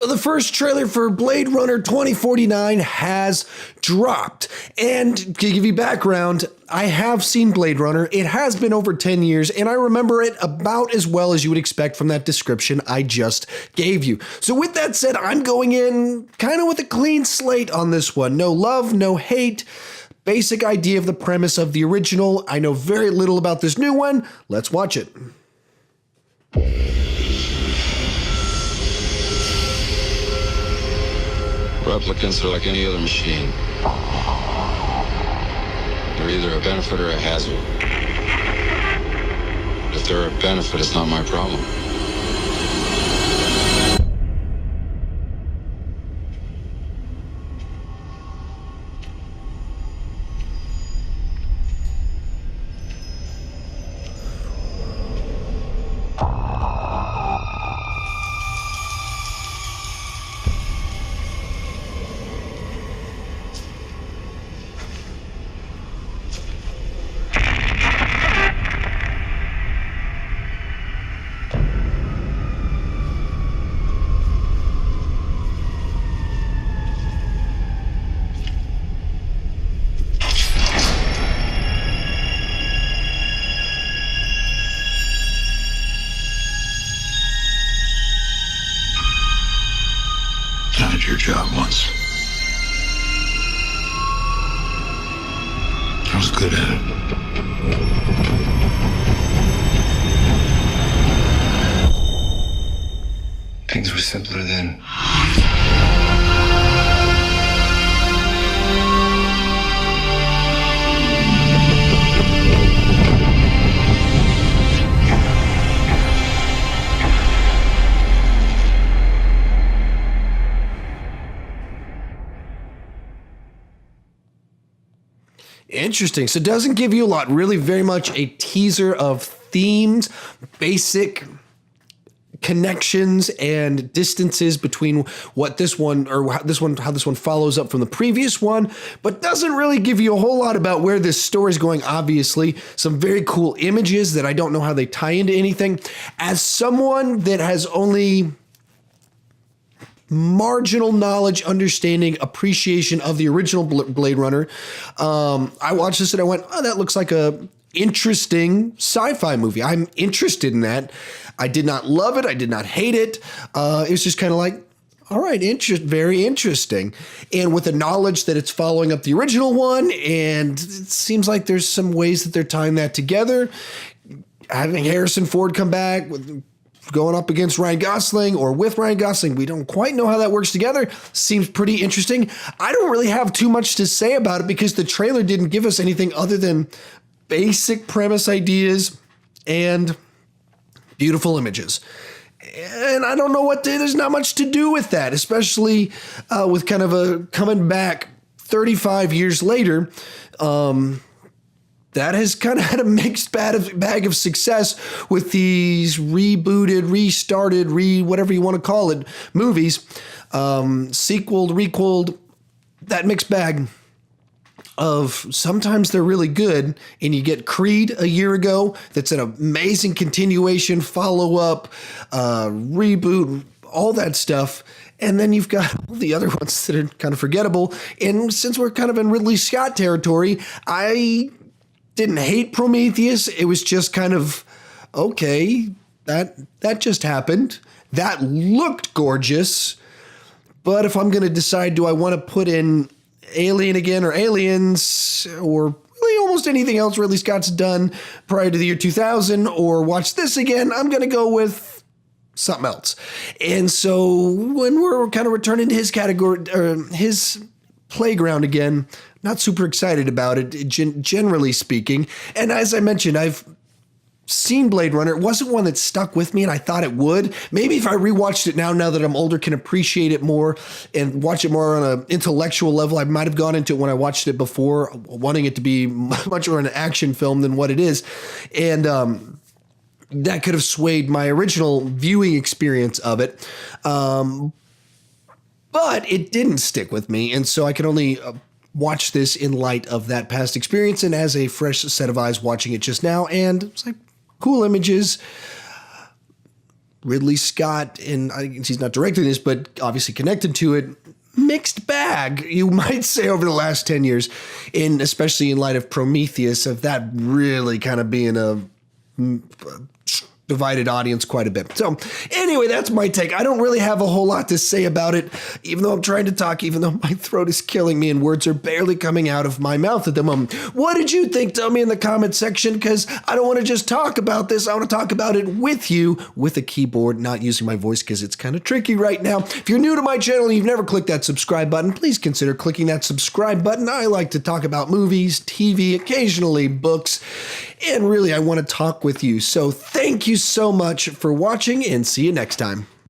The first trailer for Blade Runner 2049 has dropped. And to give you background, I have seen Blade Runner. It has been over 10 years, and I remember it about as well as you would expect from that description I just gave you. So with that said, I'm going in kind of with a clean slate on this one. No love, no hate. Basic idea of the premise of the original. I know very little about this new one. Let's watch it. Replicants are like any other machine. They're either a benefit or a hazard. If they're a benefit, it's not my problem. I did your job once. I was good at it. Things were simpler then. Interesting. So it doesn't give you a lot, really very much a teaser of themes, basic connections and distances between what this one or how this one follows up from the previous one, but doesn't really give you a whole lot about where this story is going. Obviously, some very cool images that I don't know how they tie into anything. As someone that has only marginal knowledge, understanding, appreciation of the original Blade Runner, I watched this and I went, oh, that looks like a interesting sci-fi movie. I'm interested in that. I did not love it. I did not hate it. It was just kind of like, all right, very interesting. And with the knowledge that it's following up the original one, and it seems like there's some ways that they're tying that together. Having Harrison Ford come back with going up against Ryan Gosling or with Ryan Gosling, we don't quite know how that works together. Seems pretty interesting. I don't really have too much to say about it because the trailer didn't give us anything other than basic premise ideas and beautiful images. And I don't know there's not much to do with that, especially with kind of a coming back 35 years later. That has kind of had a mixed bag of success with these rebooted, restarted, whatever you want to call it, movies, sequeled, requeled, that mixed bag of sometimes they're really good, and you get Creed a year ago that's an amazing continuation, follow-up, reboot, all that stuff. And then you've got all the other ones that are kind of forgettable. And since we're kind of in Ridley Scott territory, I didn't hate Prometheus. It was just kind of, okay, that just happened. That looked gorgeous. But if I'm going to decide, do I want to put in Alien again or Aliens or really almost anything else Ridley Scott's done prior to the year 2000 or watch this again, I'm going to go with something else. And so when we're kind of returning to his category or his playground again, not super excited about it, generally speaking. And as I mentioned, I've seen Blade Runner. It wasn't one that stuck with me, and I thought it would. Maybe if I rewatched it now that I'm older, can appreciate it more and watch it more on an intellectual level. I might have gone into it when I watched it before, wanting it to be much more an action film than what it is. And that could have swayed my original viewing experience of it. But it didn't stick with me, and so I can only watch this in light of that past experience and as a fresh set of eyes watching it just now. And it's like cool images, Ridley Scott, and he's not directing this, but obviously connected to it. Mixed bag, you might say, over the last 10 years, especially in light of Prometheus, of that really kind of being a divided audience quite a bit. So anyway, that's my take. I don't really have a whole lot to say about it, even though I'm trying to talk, even though my throat is killing me and words are barely coming out of my mouth at the moment. What did you think? Tell me in the comment section, because I don't want to just talk about this. I want to talk about it with you, with a keyboard, not using my voice because it's kind of tricky right now. If you're new to my channel and you've never clicked that subscribe button, please consider clicking that subscribe button. I like to talk about movies, TV, occasionally books, and really I want to talk with you. So thank you so much for watching, and see you next time.